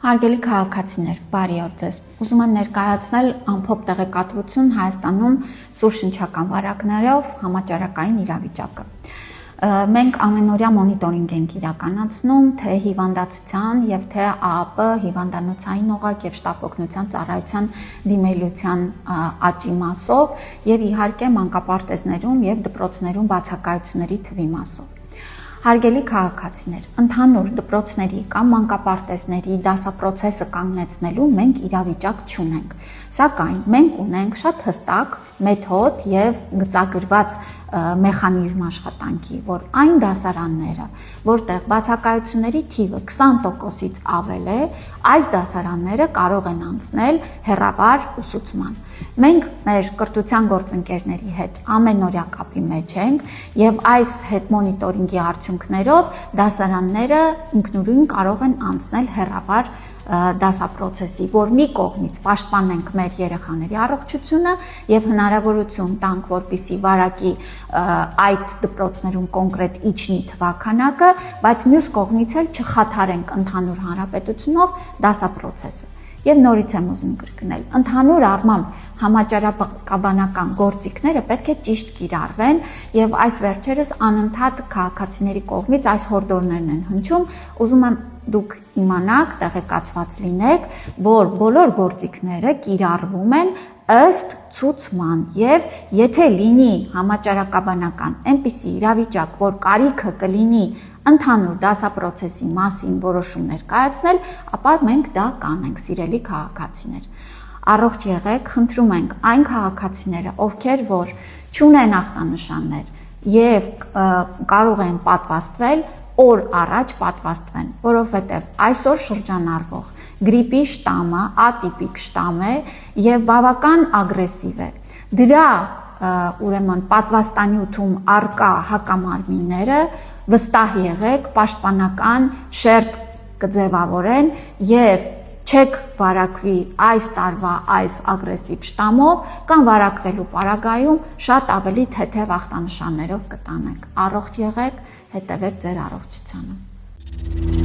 Հարգելի քաղաքացիներ, բարի օր ձեզ։ Ուզում եմ ներկայացնել ամփոփ տեղեկատվություն Հայաստանում սուրշնչական վարակներով համաճարակային իրավիճակը։ Մենք ամենօրյա մոնիտորինգ ենք իրականացնում թե հիվանդացության եւ թե ԱԱՊ հիվանդանոցային օղակ եւ շտապ օգնության ծառայության դիմելության աճի մասով եւ իհարկե մանկապարտեզներում եւ դպրոցներում բացակայությունների թվի մասով։ Հարգելի քաղաքացիներ, ընդհանուր դպրոցների կամ մանկապարտեզների դասապրոցեսը կանգնեցնելու մենք իրավիճակ չունենք, սակայն մենք ունենք շատ հստակ մեթոդ եւ գծագրված մեխանիզմ աշխատանքի, որ այն դասարանները, որտեղ բացակայությունների թիվը 20%-ից ավել է, այս դասարանները կարող են անցնել հեռավար ուսուցման։ Մենք մեր կրթության գործընկերների հետ ամենօրյա կապի մեջ ենք եւ այս հետ մոնիտորինգի արդյունքներով դասարանները ինքնուրույն կարող են անցնել հեռավար դասապրոցեսի, որ մի կողմից պաշտպանենք մեր երեխաների առողջությունը եւ հնարավորություն տանք, որպիսի վարակի այդ դպրոցներում կոնկրետ իջնի թվաքանակը, բայց մյուս կողմից էլ չխաթարենք ընդհանուր հանրապետությունով դասապրոցեսը։ Եվ նորից եմ ուզում կրկնել, ընդհանուր առմամբ համաճարակաբանական գործիքները պետք է ճիշտ կիրառվեն եւ այս վերջերս անընդհատ քաղաքացիների կողմից այս հորդորներն են հնչում, ուզում եմ դուք իմանաք, տեղեկացված լինեք, որ բոլոր գործիքները կիրառվում են ըստ ցուցման եւ եթե լինի համաճարակաբանական այնպիսի իրավիճակ, որ կարիքը կլինի ընդհանուր դասապրոցեսի մասին որոշումներ կայացնել, ապա մենք դա կանենք, սիրելի քաղաքացիներ։ Առողջ եղեք, խնդրում ենք այն քաղաքացիները, ովքեր որ չունեն ախտանշաններ եւ կարող են պատվաստվել, օր առաջ պատվաստվեն, որովհետև այսօր շրջանառվող գրիպի շտամը ատիպիկ շտամ է եւ բավական ագրեսիվ է։ Դրա ուրեմն պատվաստանյութում արկա հակամարմինները վստահ եղեք, պաշտպանական շերտ կձևավորեն եւ չեք վարակվի այս տարվա այս ագրեսիվ շտամով կամ վարակվելու պարագայում շատ ավելի թեթև ախտանշաններով կտանեք։ Առողջ եղեք, հետևեք ձեր առողջությանը։